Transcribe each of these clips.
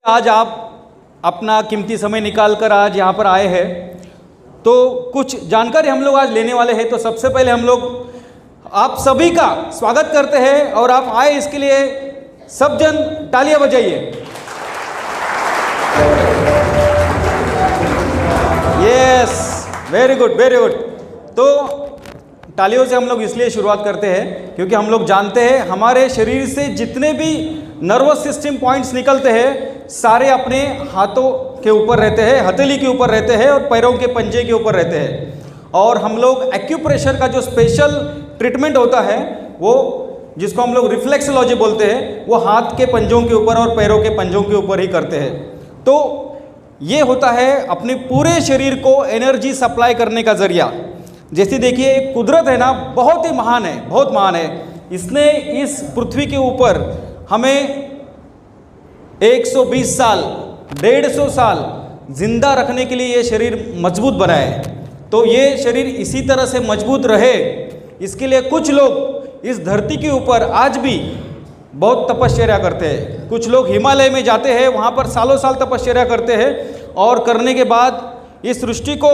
आज आप अपना कीमती समय निकाल कर आज यहाँ पर आए हैं, तो कुछ जानकारी हम लोग आज लेने वाले हैं। तो सबसे पहले हम लोग आप सभी का स्वागत करते हैं और आप आए इसके लिए सब जन तालियां बजाइए। Yes, very good very good. तो तालियों से हम लोग इसलिए शुरुआत करते हैं क्योंकि हम लोग जानते हैं हमारे शरीर से जितने भी नर्वस सिस्टम पॉइंट्स निकलते हैं सारे अपने हाथों के ऊपर रहते हैं, हथेली के ऊपर रहते हैं और पैरों के पंजे के ऊपर रहते हैं। और हम लोग एक्यूप्रेशर का जो स्पेशल ट्रीटमेंट होता है वो जिसको हम लोग रिफ्लेक्सोलॉजी बोलते हैं, वो हाथ के पंजों के ऊपर और पैरों के पंजों के ऊपर ही करते हैं। तो ये होता है अपने पूरे शरीर को एनर्जी सप्लाई करने का जरिया। जैसे देखिए कुदरत है ना, बहुत ही महान है, बहुत महान है। इसने इस पृथ्वी के ऊपर हमें 120 साल 150 साल जिंदा रखने के लिए ये शरीर मजबूत बनाया है। तो ये शरीर इसी तरह से मजबूत रहे, इसके लिए कुछ लोग इस धरती के ऊपर आज भी बहुत तपश्चर्या करते हैं। कुछ लोग हिमालय में जाते हैं, वहाँ पर सालों साल तपश्चर्या करते हैं और करने के बाद इस सृष्टि को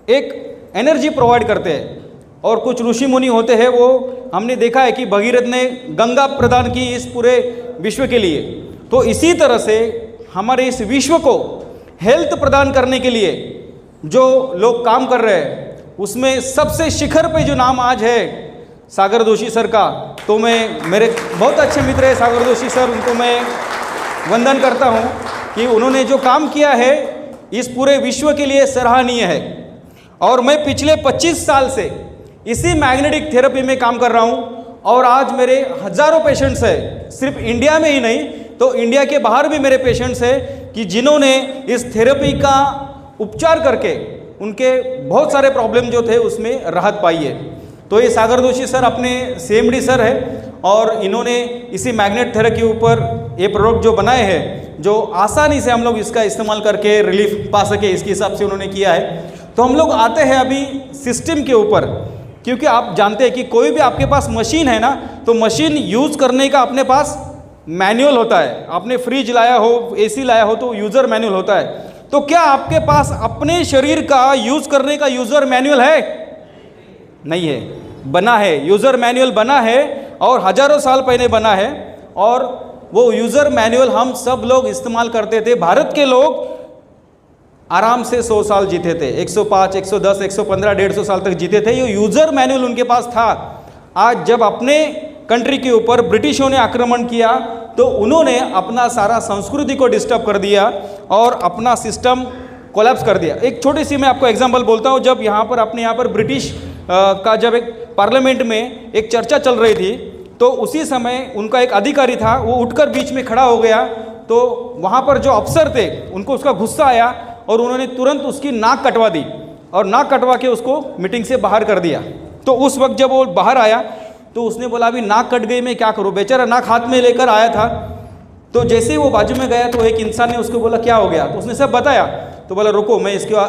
एक एनर्जी प्रोवाइड करते हैं। और कुछ ऋषि मुनि होते हैं, वो हमने देखा है कि भगीरथ ने गंगा प्रदान की इस पूरे विश्व के लिए। तो इसी तरह से हमारे इस विश्व को हेल्थ प्रदान करने के लिए जो लोग काम कर रहे हैं उसमें सबसे शिखर पे जो नाम आज है सागर दोषी सर का। तो मैं मेरे बहुत अच्छे मित्र है सागर दोषी सर, उनको मैं वंदन करता हूँ कि उन्होंने जो काम किया है इस पूरे विश्व के लिए सराहनीय है। और मैं पिछले 25 साल से इसी मैग्नेटिक थेरेपी में काम कर रहा हूँ और आज मेरे हज़ारों पेशेंट्स हैं, सिर्फ इंडिया में ही नहीं तो इंडिया के बाहर भी मेरे पेशेंट्स हैं कि जिन्होंने इस थेरेपी का उपचार करके उनके बहुत सारे प्रॉब्लम जो थे उसमें राहत पाई है। तो ये सागर दोषी सर अपने CMD सर है और इन्होंने इसी मैग्नेट थेरेपी के ऊपर ये प्रोडक्ट जो बनाए हैं जो आसानी से हम लोग इसका इस्तेमाल करके रिलीफ पा सके, इसके हिसाब से उन्होंने किया है। तो हम लोग आते हैं अभी सिस्टम के ऊपर, क्योंकि आप जानते हैं कि कोई भी आपके पास मशीन है ना, तो मशीन यूज़ करने का अपने पास मैनुअल होता है। आपने फ्रिज लाया हो, AC लाया हो तो यूज़र मैनुअल होता है। तो क्या आपके पास अपने शरीर का यूज़ करने का यूज़र मैनुअल है? नहीं है, बना है, यूज़र मैनुअल बना है और हज़ारों साल पहले बना है। और वो यूज़र मैनुअल हम सब लोग इस्तेमाल करते थे। भारत के लोग आराम से 100 साल जीते थे, 105, 110, 115, 150 साल तक जीते थे। ये यूज़र मैनुअल उनके पास था। आज जब अपने कंट्री के ऊपर ब्रिटिशों ने आक्रमण किया तो उन्होंने अपना सारा संस्कृति को डिस्टर्ब कर दिया और अपना सिस्टम कोलैप्स कर दिया। एक छोटी सी मैं आपको एग्जांपल बोलता हूँ। जब यहाँ पर अपने यहाँ पर ब्रिटिश का जब एक पार्लियामेंट में एक चर्चा चल रही थी तो उसी समय उनका एक अधिकारी था, वो उठकर बीच में खड़ा हो गया। तो वहाँ पर जो अफसर थे उनको उसका गुस्सा आया और उन्होंने तुरंत उसकी नाक कटवा दी और नाक कटवा के उसको मीटिंग से बाहर कर दिया। तो उस वक्त जब वो बाहर आया तो उसने बोला अभी नाक कट गई, मैं क्या करूं? बेचारा नाक हाथ में लेकर आया था। तो जैसे ही वो बाजू में गया तो एक इंसान ने उसको बोला क्या हो गया? तो उसने सब बताया। तो बोला रुको मैं इसका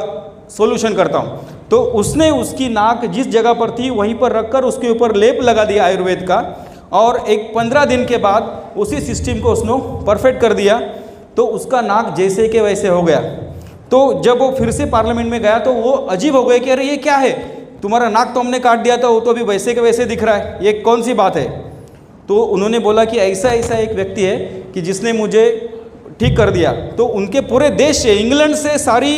सोल्यूशन करता हूं। तो उसने उसकी नाक जिस जगह पर थी वहीं पर रखकर उसके ऊपर लेप लगा दिया आयुर्वेद का और एक 15 दिन के बाद उसी सिस्टम को उसने परफेक्ट कर दिया। तो उसका नाक जैसे के वैसे हो गया। तो जब वो फिर से पार्लियामेंट में गया तो वो अजीब हो गए कि अरे ये क्या है, तुम्हारा नाक तो हमने काट दिया था, वो तो अभी वैसे के वैसे दिख रहा है, ये कौन सी बात है? तो उन्होंने बोला कि ऐसा ऐसा एक व्यक्ति है कि जिसने मुझे ठीक कर दिया। तो उनके पूरे देश से, इंग्लैंड से सारी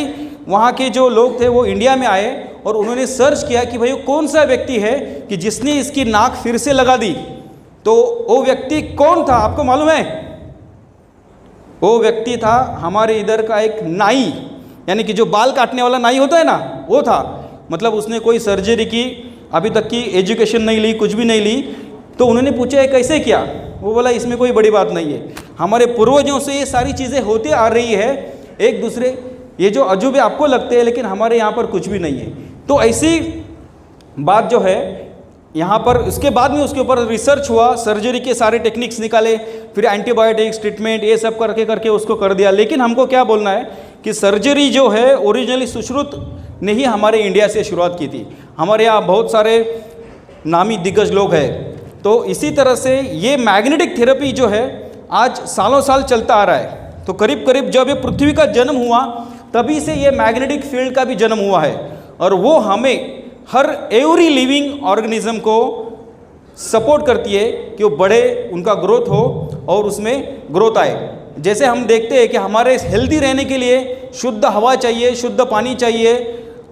वहाँ के जो लोग थे वो इंडिया में आए और उन्होंने सर्च किया कि भाई कौन सा व्यक्ति है कि जिसने इसकी नाक फिर से लगा दी। तो वो व्यक्ति कौन था आपको मालूम है? वो व्यक्ति था हमारे इधर का एक नाई, यानी कि जो बाल काटने वाला नाई होता है ना, वो था। मतलब उसने कोई सर्जरी की, अभी तक की एजुकेशन नहीं ली, कुछ भी नहीं ली। तो उन्होंने पूछा कैसे किया? वो बोला इसमें कोई बड़ी बात नहीं है, हमारे पूर्वजों से ये सारी चीज़ें होती आ रही है। एक दूसरे ये जो अजूबे आपको लगते हैं लेकिन हमारे यहाँ पर कुछ भी नहीं है। तो ऐसी बात जो है यहाँ पर, उसके बाद में उसके ऊपर रिसर्च हुआ, सर्जरी के सारे टेक्निक्स निकाले, फिर एंटीबायोटिक्स ट्रीटमेंट ये सब करके उसको कर दिया। लेकिन हमको क्या बोलना है कि सर्जरी जो है ओरिजिनली सुश्रुत ने ही हमारे इंडिया से शुरुआत की थी। हमारे यहाँ बहुत सारे नामी दिग्गज लोग हैं। तो इसी तरह से ये मैग्नेटिक थेरेपी जो है आज सालों साल चलता आ रहा है। तो करीब करीब जब ये पृथ्वी का जन्म हुआ तभी से ये मैग्नेटिक फील्ड का भी जन्म हुआ है, और वो हमें हर एवरी लिविंग ऑर्गेनिज्म को सपोर्ट करती है कि वो बड़े, उनका ग्रोथ हो और उसमें ग्रोथ आए। जैसे हम देखते हैं कि हमारे हेल्दी रहने के लिए शुद्ध हवा चाहिए, शुद्ध पानी चाहिए,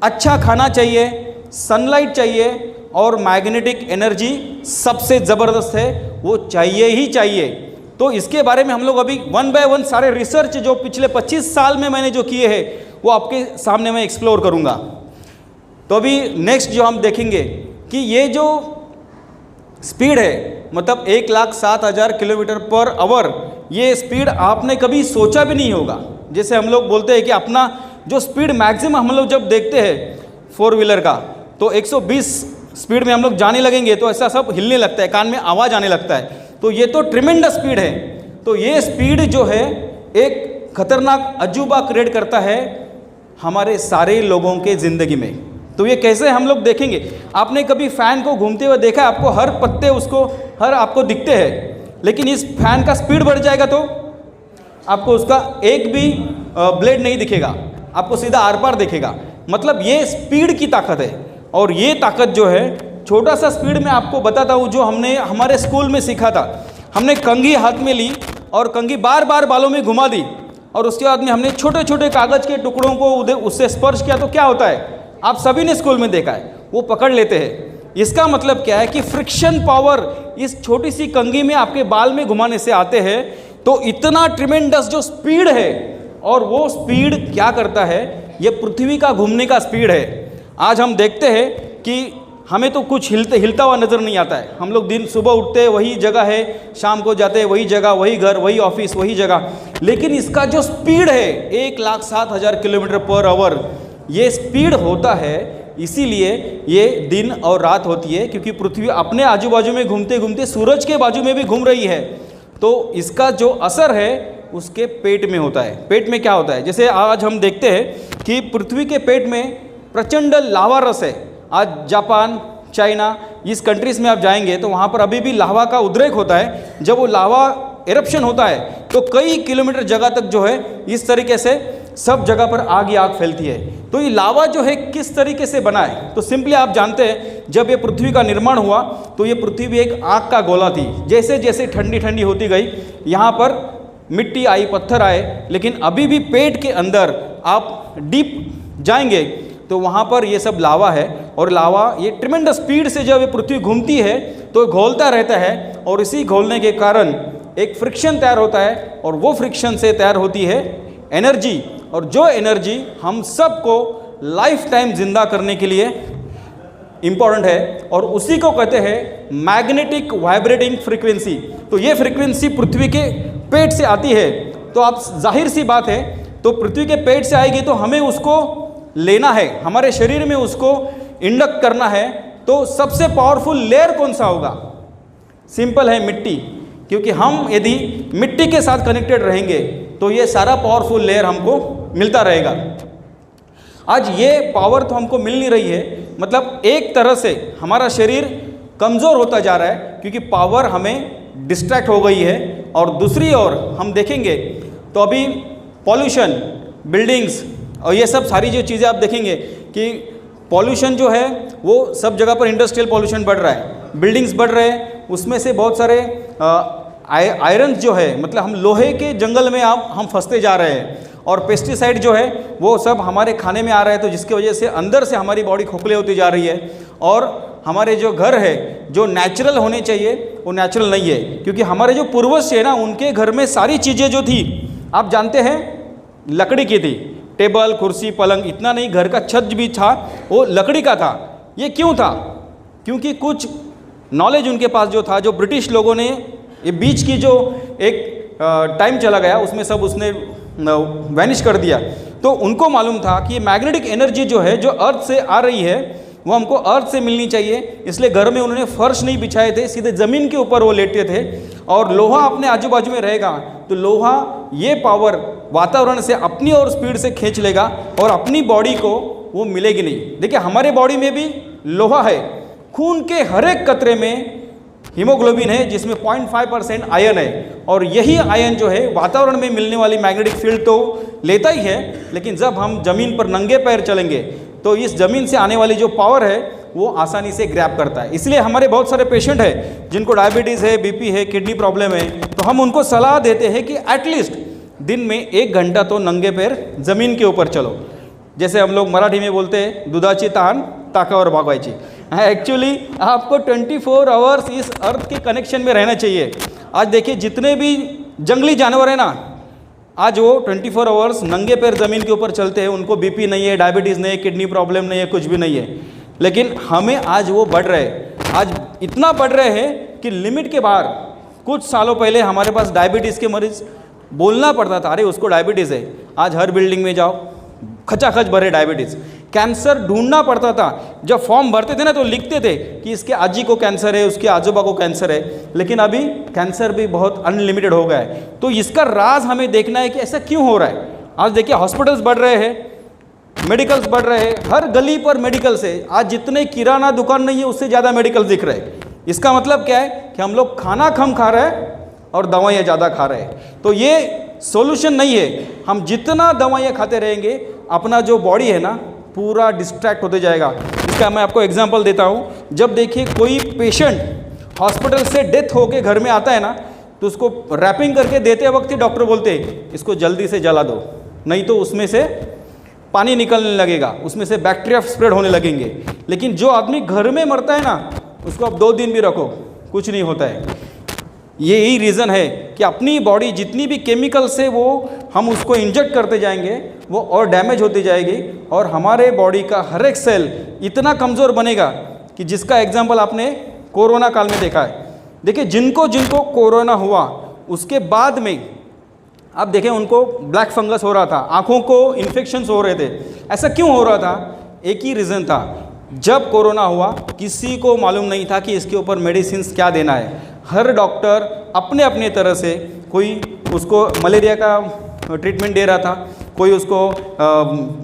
अच्छा खाना चाहिए, सनलाइट चाहिए, और मैग्नेटिक एनर्जी सबसे ज़बरदस्त है, वो चाहिए ही चाहिए। तो इसके बारे में हम लोग अभी वन बाय वन सारे रिसर्च जो पिछले 25 साल में मैंने जो किए हैं वो आपके सामने मैं एक्सप्लोर करूँगा। तो अभी नेक्स्ट जो हम देखेंगे कि ये जो स्पीड है, मतलब 1,07,000 किलोमीटर पर आवर, ये स्पीड आपने कभी सोचा भी नहीं होगा। जैसे हम लोग बोलते हैं कि अपना जो स्पीड मैक्सिमम हम लोग जब देखते हैं 4 व्हीलर का, तो 120 स्पीड में हम लोग जाने लगेंगे तो ऐसा सब हिलने लगता है, कान में आवाज़ आने लगता है। तो ये तो ट्रिमेंडस स्पीड है। तो ये स्पीड जो है एक खतरनाक अजूबा क्रिएट करता है हमारे सारे लोगों के ज़िंदगी में। तो ये कैसे हम लोग देखेंगे। आपने कभी फ़ैन को घूमते हुए देखा है? आपको हर पत्ते उसको हर आपको दिखते हैं, लेकिन इस फैन का स्पीड बढ़ जाएगा तो आपको उसका एक भी ब्लेड नहीं दिखेगा, आपको सीधा आर पार दिखेगा। मतलब ये स्पीड की ताकत है। और ये ताकत जो है, छोटा सा स्पीड में आपको बताता हूँ जो हमने हमारे स्कूल में सीखा था। हमने कंघी हाथ में ली और कंघी बार बार बालों में घुमा दी, और उसके बाद में हमने छोटे छोटे कागज़ के टुकड़ों को उससे स्पर्श किया, तो क्या होता है आप सभी ने स्कूल में देखा है, वो पकड़ लेते हैं। इसका मतलब क्या है कि फ्रिक्शन पावर इस छोटी सी कंघी में आपके बाल में घुमाने से आते हैं। तो इतना ट्रिमेंडस जो स्पीड है, और वो स्पीड क्या करता है, ये पृथ्वी का घूमने का स्पीड है। आज हम देखते हैं कि हमें तो कुछ हिलता हुआ नज़र नहीं आता है। हम लोग दिन सुबह उठते हैं वही जगह है, शाम को जाते हैं वही जगह, वही घर, वही ऑफिस, वही जगह। लेकिन इसका जो स्पीड है 1,07,000 किलोमीटर पर आवर, ये स्पीड होता है, इसीलिए ये दिन और रात होती है, क्योंकि पृथ्वी अपने आजू बाजू में घूमते घूमते सूरज के बाजू में भी घूम रही है। तो इसका जो असर है उसके पेट में होता है। पेट में क्या होता है, जैसे आज हम देखते हैं कि पृथ्वी के पेट में प्रचंड लावा रस है। आज जापान, चाइना, इस कंट्रीज़ में आप जाएंगे तो वहाँ पर अभी भी लावा का उद्रेक होता है। जब वो लावा एरप्शन होता है तो कई किलोमीटर जगह तक जो है इस तरीके से सब जगह पर आग ही आग फैलती है। तो ये लावा जो है किस तरीके से बना है, तो सिंपली आप जानते हैं जब ये पृथ्वी का निर्माण हुआ तो ये पृथ्वी एक आग का गोला थी। जैसे जैसे ठंडी ठंडी होती गई, यहाँ पर मिट्टी आई, पत्थर आए, लेकिन अभी भी पेट के अंदर आप डीप जाएंगे तो वहाँ पर ये सब लावा है। और लावा ये ट्रिमेंडस स्पीड से जब ये पृथ्वी घूमती है तो घोलता रहता है, और इसी घोलने के कारण एक फ्रिक्शन तैयार होता है, और वो फ्रिक्शन से तैयार होती है एनर्जी। और जो एनर्जी हम सबको लाइफ टाइम जिंदा करने के लिए इम्पॉर्टेंट है, और उसी को कहते हैं मैग्नेटिक वाइब्रेटिंग फ्रीक्वेंसी। तो ये फ्रीक्वेंसी पृथ्वी के पेट से आती है। तो आप जाहिर सी बात है, तो पृथ्वी के पेट से आएगी तो हमें उसको लेना है, हमारे शरीर में उसको इंडक्ट करना है। तो सबसे पावरफुल लेयर कौन सा होगा? सिंपल है, मिट्टी। क्योंकि हम यदि मिट्टी के साथ कनेक्टेड रहेंगे तो ये सारा पावरफुल लेयर हमको मिलता रहेगा। आज ये पावर तो हमको मिल नहीं रही है, मतलब एक तरह से हमारा शरीर कमज़ोर होता जा रहा है क्योंकि पावर हमें डिस्ट्रैक्ट हो गई है। और दूसरी ओर हम देखेंगे तो अभी पॉल्यूशन, बिल्डिंग्स और ये सब सारी जो चीज़ें आप देखेंगे कि पॉल्यूशन जो है वो सब जगह पर इंडस्ट्रियल पॉल्यूशन बढ़ रहा है, बिल्डिंग्स बढ़ रहे हैं, उसमें से बहुत सारे आयरन जो है, मतलब हम लोहे के जंगल में हम फंसते जा रहे हैं। और पेस्टिसाइड जो है वो सब हमारे खाने में आ रहा है, तो जिसकी वजह से अंदर से हमारी बॉडी खोखले होती जा रही है। और हमारे जो घर है जो नेचुरल होने चाहिए वो नेचुरल नहीं है, क्योंकि हमारे जो पूर्वज थे ना, उनके घर में सारी चीज़ें जो थी आप जानते हैं लकड़ी की थी। टेबल, कुर्सी, पलंग, इतना नहीं, घर का छत भी था वो लकड़ी का था। ये क्यों था? क्योंकि कुछ नॉलेज उनके पास जो था, जो ब्रिटिश लोगों ने ये बीच की जो एक टाइम चला गया उसमें सब उसने वैनिश कर दिया। तो उनको मालूम था कि ये मैग्नेटिक एनर्जी जो है जो अर्थ से आ रही है वो हमको अर्थ से मिलनी चाहिए। इसलिए घर में उन्होंने फर्श नहीं बिछाए थे, सीधे ज़मीन के ऊपर वो लेटे थे। और लोहा अपने आजू बाजू में रहेगा तो लोहा ये पावर वातावरण से अपनी और स्पीड से खींच लेगा और अपनी बॉडी को वो मिलेगी नहीं। देखिए हमारे बॉडी में भी लोहा है, खून के हर एक कतरे में हीमोग्लोबिन है जिसमें 0.5% आयरन है, और यही आयरन जो है वातावरण में मिलने वाली मैग्नेटिक फील्ड तो लेता ही है, लेकिन जब हम ज़मीन पर नंगे पैर चलेंगे तो इस ज़मीन से आने वाली जो पावर है वो आसानी से ग्रैब करता है। इसलिए हमारे बहुत सारे पेशेंट हैं जिनको डायबिटीज़ है, बीपी है, किडनी प्रॉब्लम है, तो हम उनको सलाह देते हैं कि एटलीस्ट दिन में 1 घंटा तो नंगे पैर ज़मीन के ऊपर चलो। जैसे हम लोग मराठी में बोलते हैं दुधाची तहान ताकावर भागवायची। एक्चुअली आपको 24 आवर्स इस अर्थ के कनेक्शन में रहना चाहिए। आज देखिए जितने भी जंगली जानवर हैं ना, आज वो 24 आवर्स नंगे पैर ज़मीन के ऊपर चलते हैं, उनको बीपी नहीं है, डायबिटीज़ नहीं है, किडनी प्रॉब्लम नहीं है, कुछ भी नहीं है। लेकिन हमें आज वो बढ़ रहे हैं, आज इतना बढ़ रहे हैं कि लिमिट के बाहर। कुछ सालों पहले हमारे पास डायबिटीज़ के मरीज़ बोलना पड़ता था, अरे उसको डायबिटीज़ है। आज हर बिल्डिंग में जाओ, खचाखच भरे डायबिटीज़। कैंसर ढूंढना पड़ता था, जब फॉर्म भरते थे ना तो लिखते थे कि इसके आजी को कैंसर है, उसके आजोबा को कैंसर है, लेकिन अभी कैंसर भी बहुत अनलिमिटेड हो गया है। तो इसका राज हमें देखना है कि ऐसा क्यों हो रहा है। आज देखिए हॉस्पिटल्स बढ़ रहे हैं, मेडिकल्स बढ़ रहे हैं, हर गली पर मेडिकल्स है। आज जितने किराना दुकान नहीं है उससे ज़्यादा मेडिकल दिख रहे हैं। इसका मतलब क्या है कि हम लोग खाना कम खा रहे हैं और दवाइयाँ ज़्यादा खा रहे हैं। तो ये सॉल्यूशन नहीं है। हम जितना दवाइयाँ खाते रहेंगे अपना जो बॉडी है ना पूरा डिस्ट्रैक्ट होते जाएगा। इसका मैं आपको एग्जांपल देता हूँ। जब देखिए कोई पेशेंट हॉस्पिटल से डेथ होके घर में आता है ना, तो उसको रैपिंग करके देते वक्त ही डॉक्टर बोलते हैं इसको जल्दी से जला दो, नहीं तो उसमें से पानी निकलने लगेगा, उसमें से बैक्टीरिया स्प्रेड होने लगेंगे। लेकिन जो आदमी घर में मरता है ना उसको आप 2 दिन भी रखो, कुछ नहीं होता है। यही रीज़न है कि अपनी बॉडी जितनी भी केमिकल से वो हम उसको इंजेक्ट करते जाएंगे वो और डैमेज होती जाएगी, और हमारे बॉडी का हर एक सेल इतना कमज़ोर बनेगा कि जिसका एग्जाम्पल आपने कोरोना काल में देखा है। देखिए जिनको जिनको कोरोना हुआ उसके बाद में आप देखें उनको ब्लैक फंगस हो रहा था, आँखों को इन्फेक्शंस हो रहे थे। ऐसा क्यों हो रहा था? एक ही रीज़न था, जब कोरोना हुआ किसी को मालूम नहीं था कि इसके ऊपर मेडिसिन क्या देना है। हर डॉक्टर अपने अपने तरह से, कोई उसको मलेरिया का ट्रीटमेंट दे रहा था, कोई उसको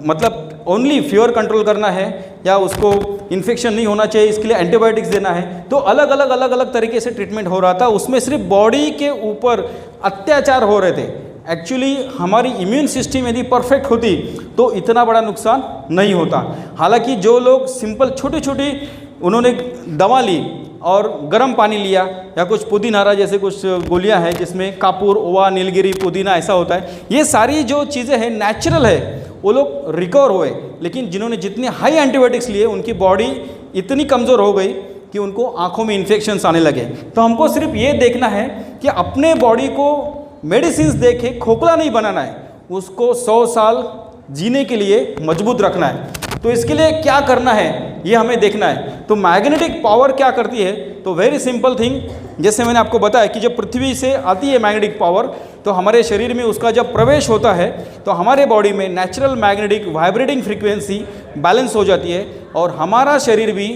मतलब ओनली फीवर कंट्रोल करना है या उसको इन्फेक्शन नहीं होना चाहिए इसके लिए एंटीबायोटिक्स देना है। तो अलग अलग तरीके से ट्रीटमेंट हो रहा था। उसमें सिर्फ बॉडी के ऊपर अत्याचार हो रहे थे। एक्चुअली हमारी इम्यून सिस्टम यदि परफेक्ट होती तो इतना बड़ा नुकसान नहीं होता। हालांकि जो लोग सिंपल छोटी छोटी उन्होंने दवा ली और गर्म पानी लिया या कुछ पुदीनारा जैसे कुछ गोलियां हैं जिसमें कापूर, ओवा, नीलगिरी, पुदीना ऐसा होता है, ये सारी जो चीज़ें हैं नेचुरल है, वो लोग रिकवर हुए। लेकिन जिन्होंने जितने हाई एंटीबायोटिक्स लिए उनकी बॉडी इतनी कमज़ोर हो गई कि उनको आँखों में इन्फेक्शंस आने लगे। तो हमको सिर्फ ये देखना है कि अपने बॉडी को मेडिसिन दे के खोखला नहीं बनाना है, उसको 100 साल जीने के लिए मजबूत रखना है। तो इसके लिए क्या करना है ये हमें देखना है। तो मैग्नेटिक पावर क्या करती है? तो वेरी सिंपल थिंग, जैसे मैंने आपको बताया कि जब पृथ्वी से आती है मैग्नेटिक पावर तो हमारे शरीर में उसका जब प्रवेश होता है तो हमारे बॉडी में natural magnetic vibrating frequency balance हो जाती है और हमारा शरीर भी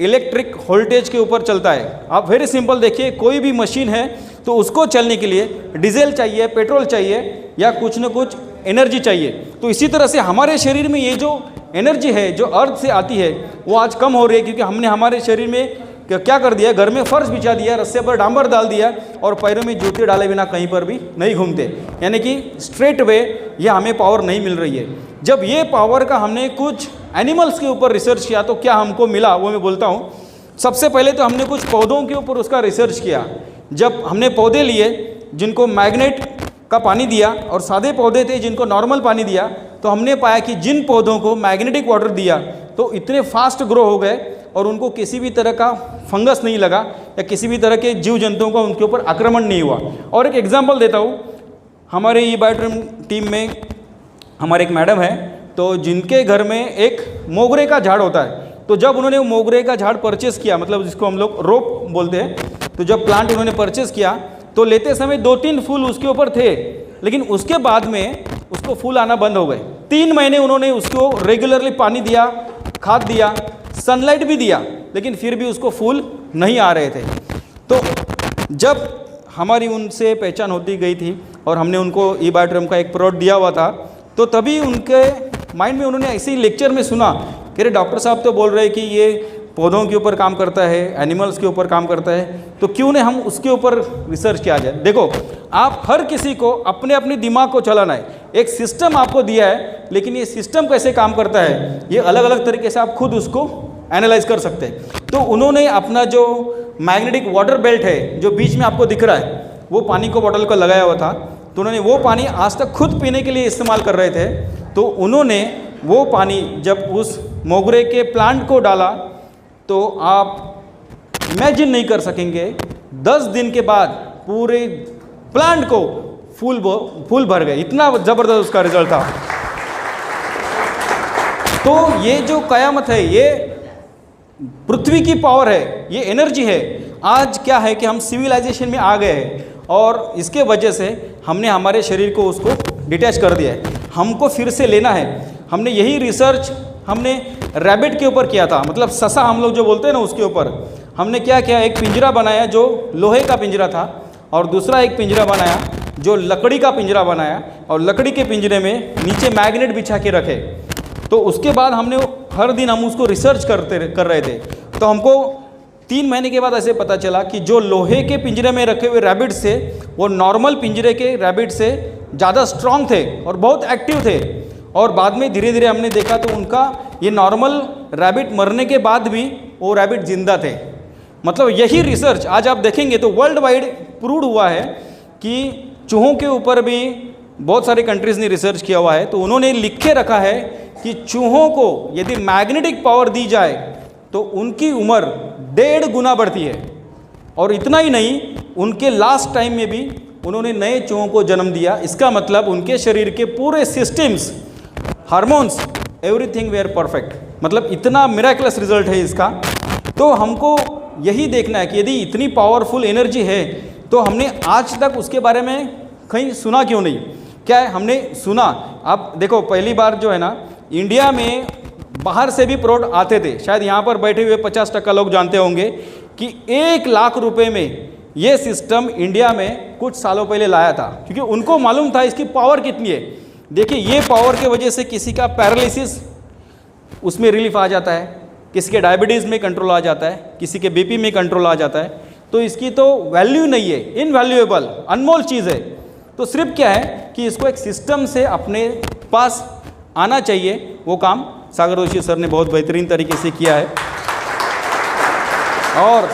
इलेक्ट्रिक वोल्टेज के ऊपर चलता है। आप वेरी सिंपल देखिए, कोई भी मशीन है तो उसको चलने के लिए डीजल चाहिए, पेट्रोल चाहिए या कुछ न कुछ एनर्जी चाहिए। तो इसी तरह से हमारे शरीर में ये जो एनर्जी है जो अर्थ से आती है वो आज कम हो रही है, क्योंकि हमने हमारे शरीर में क्या कर दिया, घर में फर्श बिछा दिया, रस्से पर डांबर डाल दिया और पैरों में जूते डाले बिना कहीं पर भी नहीं घूमते। यानी कि स्ट्रेट वे ये हमें पावर नहीं मिल रही है। जब ये पावर का हमने कुछ एनिमल्स के ऊपर रिसर्च किया तो क्या हमको मिला वो मैं बोलता हूँ। सबसे पहले तो हमने कुछ पौधों के ऊपर उसका रिसर्च किया। जब हमने पौधे लिए जिनको मैग्नेट का पानी दिया और सादे पौधे थे जिनको नॉर्मल पानी दिया, तो हमने पाया कि जिन पौधों को मैग्नेटिक वाटर दिया तो इतने फास्ट ग्रो हो गए और उनको किसी भी तरह का फंगस नहीं लगा या किसी भी तरह के जीव जंतुओं का उनके ऊपर आक्रमण नहीं हुआ। और एक एग्जांपल देता हूँ, हमारे ई बायोट्रिम टीम में हमारे एक मैडम है तो जिनके घर में एक मोगरे का झाड़ होता है। तो जब उन्होंने वो मोगरे का झाड़ परचेस किया, मतलब जिसको हम लोग रोप बोलते हैं, तो जब प्लांट उन्होंने परचेस किया तो लेते समय 2-3 फूल उसके ऊपर थे, लेकिन उसके बाद में उसको फूल आना बंद हो गए। 3 महीने उन्होंने उसको रेगुलरली पानी दिया, खाद दिया, सनलाइट भी दिया, लेकिन फिर भी उसको फूल नहीं आ रहे थे। तो जब हमारी उनसे पहचान होती गई थी और हमने उनको ई बायोट्रिम का एक प्रोडक्ट दिया हुआ था, तो तभी उनके माइंड में उन्होंने ऐसे ही लेक्चर में सुना कि अरे डॉक्टर साहब तो बोल रहे हैं कि ये पौधों के ऊपर काम करता है, एनिमल्स के ऊपर काम करता है, तो क्यों नहीं हम उसके ऊपर रिसर्च किया जाए। देखो, आप हर किसी को अपने अपने दिमाग को चलाना है, एक सिस्टम आपको दिया है, लेकिन ये सिस्टम कैसे काम करता है ये अलग अलग तरीके से आप खुद उसको एनालाइज कर सकते हैं। तो उन्होंने अपना जो मैग्नेटिक वाटर बेल्ट है जो बीच में आपको दिख रहा है, वो पानी को बॉटल को लगाया हुआ था, तो उन्होंने वो पानी आज तक खुद पीने के लिए इस्तेमाल कर रहे थे। तो उन्होंने वो पानी जब उस मोगरे के प्लांट को डाला तो आप इमेजिन नहीं कर सकेंगे, 10 दिन के बाद पूरे प्लांट को फूल भर गए, इतना ज़बरदस्त उसका रिजल्ट था। तो ये जो कयामत है, ये पृथ्वी की पावर है, ये एनर्जी है। आज क्या है कि हम सिविलाइजेशन में आ गए हैं और इसके वजह से हमने हमारे शरीर को उसको डिटैच कर दिया है, हमको फिर से लेना है। हमने यही रिसर्च हमने रैबिट के ऊपर किया था, मतलब ससा हम लोग जो बोलते हैं ना, उसके ऊपर हमने क्या किया, एक पिंजरा बनाया जो लोहे का पिंजरा था, और दूसरा एक पिंजरा बनाया जो लकड़ी का पिंजरा बनाया, और लकड़ी के पिंजरे में नीचे मैग्नेट बिछा के रखे। तो उसके बाद हमने हर दिन हम उसको रिसर्च कर रहे थे। तो हमको 3 महीने के बाद ऐसे पता चला कि जो लोहे के पिंजरे में रखे हुए रैबिट से वो नॉर्मल पिंजरे के रैबिट से ज़्यादा स्ट्रांग थे और बहुत एक्टिव थे। और बाद में धीरे धीरे हमने देखा तो उनका ये नॉर्मल रैबिट मरने के बाद भी वो रैबिट जिंदा थे। मतलब यही रिसर्च आज आप देखेंगे तो वर्ल्ड वाइड प्रूव हुआ है कि चूहों के ऊपर भी बहुत सारी कंट्रीज़ ने रिसर्च किया हुआ है। तो उन्होंने लिख के रखा है कि चूहों को यदि मैग्नेटिक पावर दी जाए तो उनकी उम्र 1.5 गुना बढ़ती है। और इतना ही नहीं, उनके लास्ट टाइम में भी उन्होंने नए चूहों को जन्म दिया। इसका मतलब उनके शरीर के पूरे systems, hormones, everything were perfect. मतलब इतना मिराकुलस रिजल्ट है इसका। तो हमको यही देखना है कि यदि इतनी पावरफुल एनर्जी है तो हमने आज तक उसके बारे में कहीं सुना क्यों नहीं। क्या है, हमने सुना, आप देखो पहली बार जो है ना, इंडिया में बाहर से भी प्रोडक्ट आते थे, शायद यहाँ पर बैठे हुए 50% लोग जानते होंगे कि 1 लाख रुपए में ये सिस्टम इंडिया में कुछ सालों पहले लाया था, क्योंकि उनको मालूम था इसकी पावर कितनी है। देखिए, ये पावर के वजह से किसी का पैरालिसिस उसमें रिलीफ आ जाता है, किसी के डायबिटीज़ में कंट्रोल आ जाता है, किसी के बीपी में कंट्रोल आ जाता है। तो इसकी तो वैल्यू नहीं है, इनवैल्यूएबल, अनमोल चीज़ है। तो सिर्फ क्या है कि इसको एक सिस्टम से अपने पास आना चाहिए। वो काम सागर जोशी सर ने बहुत बेहतरीन तरीके से किया है, और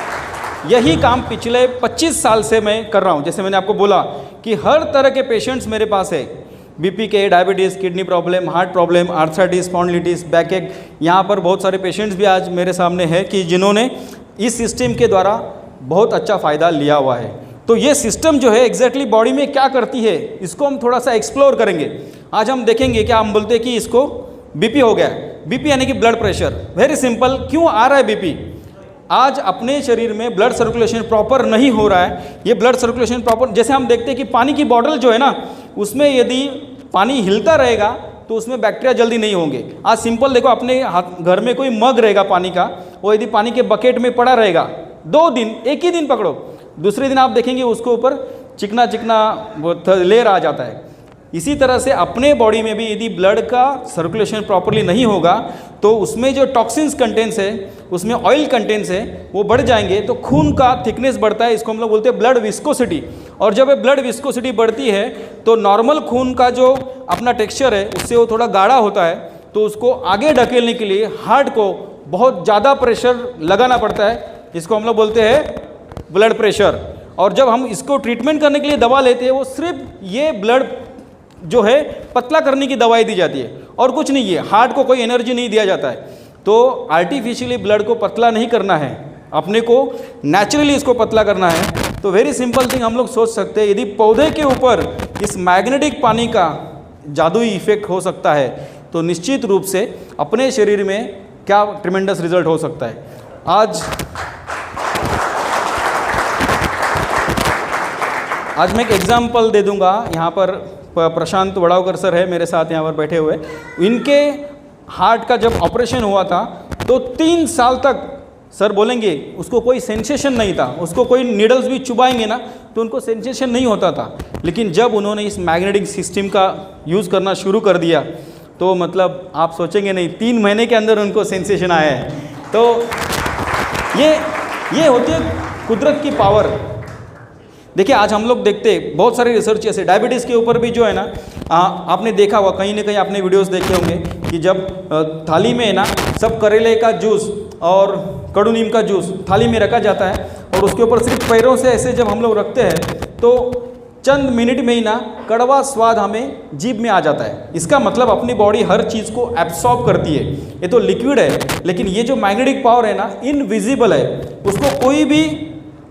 यही काम पिछले 25 साल से मैं कर रहा हूँ। जैसे मैंने आपको बोला कि हर तरह के पेशेंट्स मेरे पास है, बीपी के, diabetes, kidney problem, heart problem, arthritis, spondylitis, back एक। यहाँ पर बहुत सारे पेशेंट्स भी आज मेरे सामने हैं कि जिन्होंने इस सिस्टम के द्वारा बहुत अच्छा फ़ायदा लिया हुआ है। तो ये सिस्टम जो है एग्जैक्टली बॉडी में क्या करती है, इसको हम थोड़ा सा एक्सप्लोर करेंगे। आज हम देखेंगे कि हम बोलते हैं कि इसको बीपी हो गया है। बीपी यानी कि ब्लड प्रेशर। वेरी सिंपल, क्यों आ रहा है बीपी? आज अपने शरीर में ब्लड सर्कुलेशन प्रॉपर नहीं हो रहा है। ये ब्लड सर्कुलेशन प्रॉपर, जैसे हम देखते हैं कि पानी की बॉटल जो है ना, उसमें यदि पानी हिलता रहेगा तो उसमें बैक्टीरिया जल्दी नहीं होंगे। आज सिंपल देखो, अपने हाथ घर में कोई मग रहेगा पानी का, वो यदि पानी के बकेट में पड़ा रहेगा 2 दिन, एक ही दिन पकड़ो, दूसरे दिन आप देखेंगे उसके ऊपर चिकना चिकना लेयर आ जाता है। इसी तरह से अपने बॉडी में भी यदि ब्लड का सर्कुलेशन प्रॉपरली नहीं होगा तो उसमें जो टॉक्सिन्स कंटेंट्स है, उसमें ऑयल कंटेंट्स है, वो बढ़ जाएंगे। तो खून का थिकनेस बढ़ता है, इसको हम लोग बोलते हैं ब्लड विस्कोसिटी। और जब ये ब्लड विस्कोसिटी बढ़ती है तो नॉर्मल खून का जो अपना टेक्सचर है उससे वो थोड़ा गाढ़ा होता है। तो उसको आगे ढकेलने के लिए हार्ट को बहुत ज़्यादा प्रेशर लगाना पड़ता है, इसको हम लोग बोलते हैं ब्लड प्रेशर। और जब हम इसको ट्रीटमेंट करने के लिए दवा लेते हैं, वो सिर्फ ये ब्लड जो है पतला करने की दवाई दी जाती है और कुछ नहीं है, हार्ट को कोई एनर्जी नहीं दिया जाता है। तो आर्टिफिशियली ब्लड को पतला नहीं करना है, अपने को नेचुरली इसको पतला करना है। तो वेरी सिंपल थिंग हम लोग सोच सकते हैं, यदि पौधे के ऊपर इस मैग्नेटिक पानी का जादुई इफेक्ट हो सकता है तो निश्चित रूप से अपने शरीर में क्या ट्रिमेंडस रिजल्ट हो सकता है। आज मैं एक एग्जाम्पल दे दूंगा। यहाँ पर प्रशांत वड़ावकर सर है मेरे साथ यहाँ पर बैठे हुए। इनके हार्ट का जब ऑपरेशन हुआ था तो 3 साल तक सर बोलेंगे उसको कोई सेंसेशन नहीं था, उसको कोई नीडल्स भी चुभाएंगे ना तो उनको सेंसेशन नहीं होता था। लेकिन जब उन्होंने इस मैग्नेटिक सिस्टम का यूज़ करना शुरू कर दिया तो मतलब आप सोचेंगे नहीं, 3 महीने के अंदर उनको सेंसेशन आया है। तो ये होती है कुदरत की पावर। देखिए आज हम लोग देखते हैं बहुत सारे रिसर्च ऐसे डायबिटीज़ के ऊपर भी जो है ना, आपने देखा होगा कहीं ना कहीं आपने वीडियोस देखे होंगे कि जब थाली में है ना सब करेले का जूस और कड़ू नीम का जूस थाली में रखा जाता है और उसके ऊपर सिर्फ पैरों से ऐसे जब हम लोग रखते हैं तो चंद मिनट में ही ना कड़वा स्वाद हमें जीभ में आ जाता है। इसका मतलब अपनी बॉडी हर चीज़ को एब्सॉर्ब करती है। ये तो लिक्विड है, लेकिन ये जो मैग्नेटिक पावर है ना इनविजिबल है, उसको कोई भी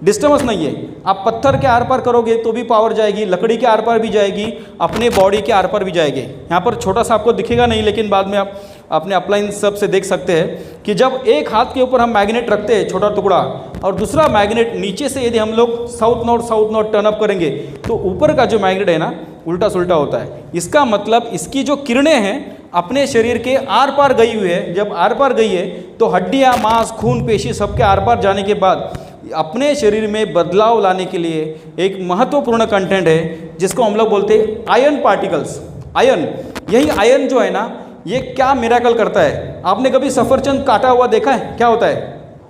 डिस्टर्बेंस नहीं है। आप पत्थर के आर पार करोगे तो भी पावर जाएगी, लकड़ी के आर पार भी जाएगी, अपने बॉडी के आर पार भी जाएगी। यहाँ पर छोटा सा आपको दिखेगा नहीं, लेकिन बाद में आप अपने अप्लायंस सब से देख सकते हैं कि जब एक हाथ के ऊपर हम मैग्नेट रखते हैं छोटा टुकड़ा और दूसरा मैग्नेट नीचे से यदि हम लोग साउथ नॉर्थ टर्न अप करेंगे तो ऊपर का जो मैग्नेट है ना उल्टा सुल्टा होता है। इसका मतलब इसकी जो किरणें हैं अपने शरीर के आर पार गई हुई है। जब आर पार गई है तो हड्डियाँ, मांस, खून, पेशी सबके आर पार जाने के बाद अपने शरीर में बदलाव लाने के लिए एक महत्वपूर्ण कंटेंट है जिसको हम लोग बोलते हैं आयरन पार्टिकल्स। आयरन, यही आयरन जो है ना ये क्या मिरेकल करता है। आपने कभी सफरचंद काटा हुआ देखा है? क्या होता है?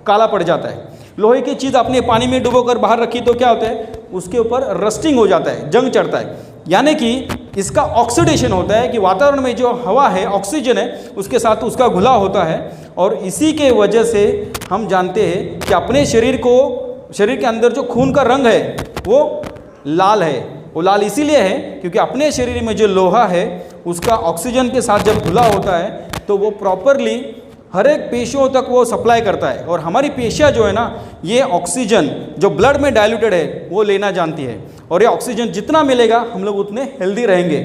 काला पड़ जाता है। लोहे की चीज़ आपने पानी में डुबोकर बाहर रखी तो क्या होता है? उसके ऊपर रस्टिंग हो जाता है, जंग चढ़ता है। यानी कि इसका ऑक्सीडेशन होता है कि वातावरण में जो हवा है, ऑक्सीजन है, उसके साथ उसका घुला होता है और इसी के वजह से हम जानते हैं कि अपने शरीर के अंदर जो खून का रंग है वो लाल है। वो लाल इसीलिए है क्योंकि अपने शरीर में जो लोहा है उसका ऑक्सीजन के साथ जब घुला होता है तो वो प्रॉपरली हर एक पेशियों तक वो सप्लाई करता है और हमारी पेशियाँ जो है ना ये ऑक्सीजन जो ब्लड में डाइल्यूटेड है वो लेना जानती है और ये ऑक्सीजन जितना मिलेगा हम लोग उतने हेल्दी रहेंगे।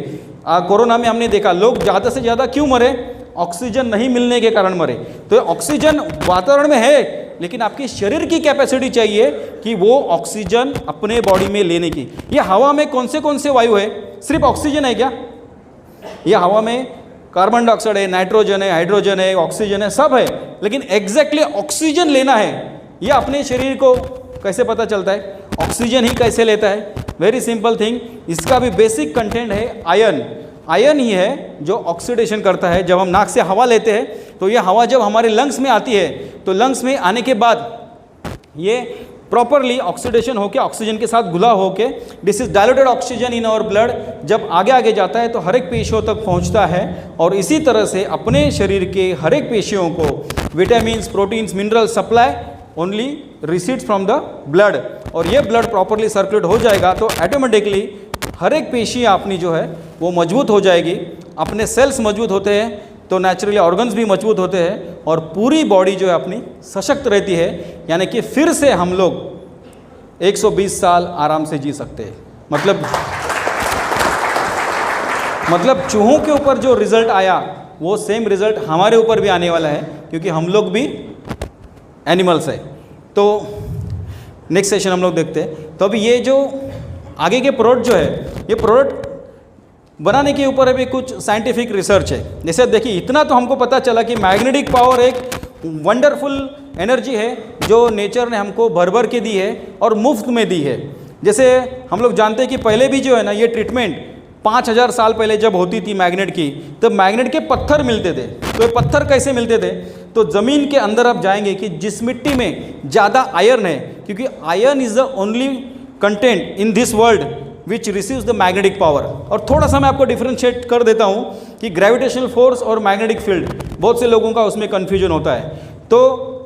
कोरोना में हमने देखा लोग ज़्यादा से ज़्यादा क्यों मरे? ऑक्सीजन नहीं मिलने के कारण मरे। तो ऑक्सीजन वातावरण में है, लेकिन आपकी शरीर की कैपेसिटी चाहिए कि वो ऑक्सीजन अपने बॉडी में लेने की। ये हवा में कौन से वायु है? सिर्फ ऑक्सीजन है क्या? ये हवा में कार्बन डाइऑक्साइड है, नाइट्रोजन है, हाइड्रोजन है, ऑक्सीजन है, सब है, लेकिन एग्जैक्टली ऑक्सीजन लेना है ये अपने शरीर को कैसे पता चलता है? ऑक्सीजन ही कैसे लेता है? वेरी सिंपल थिंग, इसका भी बेसिक कंटेंट है आयरन। आयरन ही है जो ऑक्सीडेशन करता है। जब हम नाक से हवा लेते हैं तो ये हवा जब हमारे लंग्स में आती है तो लंग्स में आने के बाद ये प्रॉपरली ऑक्सीडेशन होके ऑक्सीजन के साथ घुला होके this is diluted oxygen in our blood जब आगे जाता है तो हर एक पेशियों तक पहुंचता है और इसी तरह से अपने शरीर के हर एक पेशियों को vitamins, proteins, mineral supply only recedes from the blood और ये ब्लड प्रॉपरली सर्कुलेट हो जाएगा तो ऑटोमेटिकली हर एक पेशी अपनी जो है वो मजबूत हो जाएगी। अपने सेल्स मजबूत होते हैं तो नेचुरली ऑर्गन्स भी मजबूत होते हैं और पूरी बॉडी जो है अपनी सशक्त रहती है। यानी कि फिर से हम लोग 120 साल आराम से जी सकते हैं। मतलब चूहों के ऊपर जो रिजल्ट आया वो सेम रिजल्ट हमारे ऊपर भी आने वाला है क्योंकि हम लोग भी एनिमल्स है। तो नेक्स्ट सेशन हम लोग देखते हैं। तो अभी ये जो आगे के प्रोडक्ट जो है ये प्रोडक्ट बनाने के ऊपर अभी कुछ साइंटिफिक रिसर्च है। जैसे देखिए इतना तो हमको पता चला कि मैग्नेटिक पावर एक वंडरफुल एनर्जी है जो नेचर ने हमको भर के दी है और मुफ्त में दी है। जैसे हम लोग जानते हैं कि पहले भी जो है ना ये ट्रीटमेंट 5000 साल पहले जब होती थी मैग्नेट की तब मैग्नेट के पत्थर मिलते थे। तो ये पत्थर कैसे मिलते थे? तो ज़मीन के अंदर आप जाएंगे कि जिस मिट्टी में ज़्यादा आयरन है, क्योंकि iron is the only content in this world which receives the magnetic power. और थोड़ा सा मैं आपको डिफ्रेंशिएट कर देता हूँ कि ग्रेविटेशनल फोर्स और मैग्नेटिक फील्ड बहुत से लोगों का उसमें कन्फ्यूजन होता है। तो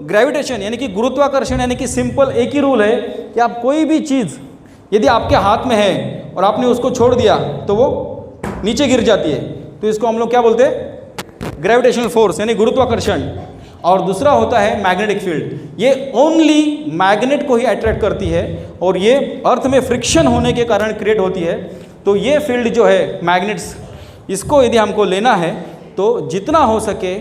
ग्रेविटेशन यानी कि गुरुत्वाकर्षण यानी कि सिंपल एक ही रूल है कि आप कोई भी चीज़ यदि आपके हाथ में है और आपने उसको छोड़ दिया तो वो नीचे गिर जाती है। तो इसको हम लोग क्या बोलते हैं? ग्रेविटेशनल फोर्स यानी गुरुत्वाकर्षण। और दूसरा होता है मैग्नेटिक फील्ड। ये ओनली मैग्नेट को ही अट्रैक्ट करती है और ये अर्थ में फ्रिक्शन होने के कारण क्रिएट होती है। तो ये फील्ड जो है मैग्नेट्स, इसको यदि हमको लेना है तो जितना हो सके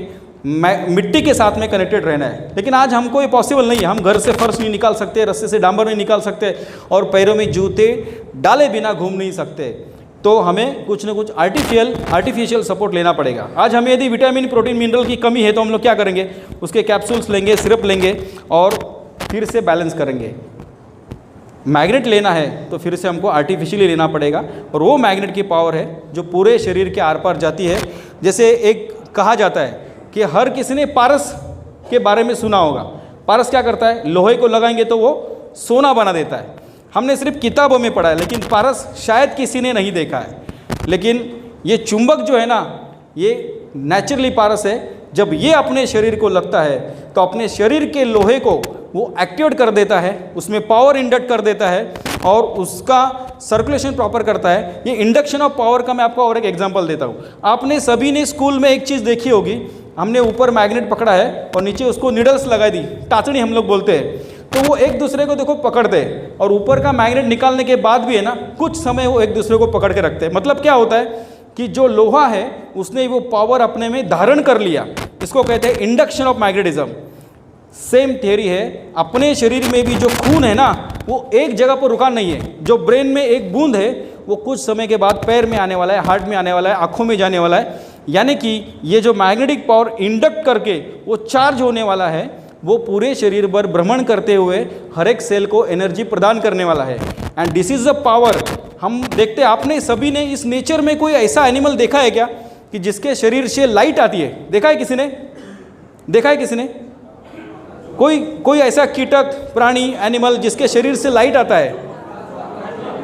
मिट्टी के साथ में कनेक्टेड रहना है। लेकिन आज हमको ये पॉसिबल नहीं है। हम घर से फर्श नहीं निकाल सकते, रस्से से डांबर नहीं निकाल सकते और पैरों में जूते डाले बिना घूम नहीं सकते। तो हमें कुछ ना कुछ आर्टिफिशियल सपोर्ट लेना पड़ेगा। आज हमें यदि विटामिन, प्रोटीन, मिनरल की कमी है तो हम लोग क्या करेंगे? उसके कैप्सूल्स लेंगे, सिरप लेंगे और फिर से बैलेंस करेंगे। मैग्नेट लेना है तो फिर से हमको आर्टिफिशियली लेना पड़ेगा और वो मैग्नेट की पावर है जो पूरे शरीर के आर पार जाती है। जैसे एक कहा जाता है कि हर किसी ने पारस के बारे में सुना होगा। पारस क्या करता है, लोहे को लगाएंगे तो वो सोना बना देता है। हमने सिर्फ किताबों में पढ़ा है, लेकिन पारस शायद किसी ने नहीं देखा है। लेकिन ये चुंबक जो है ना, ये नेचुरली पारस है। जब ये अपने शरीर को लगता है तो अपने शरीर के लोहे को वो एक्टिवेट कर देता है, उसमें पावर इंडक्ट कर देता है और उसका सर्कुलेशन प्रॉपर करता है। ये इंडक्शन ऑफ पावर का मैं आपको और एक एग्जांपल देता हूँ। आपने सभी ने स्कूल में एक चीज़ देखी होगी, हमने ऊपर मैग्नेट पकड़ा है और नीचे उसको निडल्स लगा दी, टाचनी हम लोग बोलते हैं, तो वो एक दूसरे को देखो पकड़ते हैं और ऊपर का मैग्नेट निकालने के बाद भी है ना, कुछ समय वो एक दूसरे को पकड़ के रखते हैं। मतलब क्या होता है कि जो लोहा है उसने वो पावर अपने में धारण कर लिया, इसको कहते हैं induction of magnetism. Same theory है, अपने शरीर में भी जो खून है ना, वो एक जगह पर रुका नहीं है। जो ब्रेन में एक बूंद है वो कुछ समय के बाद पैर में आने वाला है, हार्ट में आने वाला है, आँखों में जाने वाला है। यानी कि ये जो मैग्नेटिक पावर इंडक्ट करके वो चार्ज होने वाला है, वो पूरे शरीर पर भ्रमण करते हुए हर एक सेल को एनर्जी प्रदान करने वाला है। And this is the power. हम देखते हैं, आपने सभी ने इस नेचर में कोई ऐसा एनिमल देखा है क्या कि जिसके शरीर से लाइट आती है? देखा है किसी ने? देखा है किसी ने? कोई ऐसा कीटक, प्राणी, एनिमल जिसके शरीर से लाइट आता है?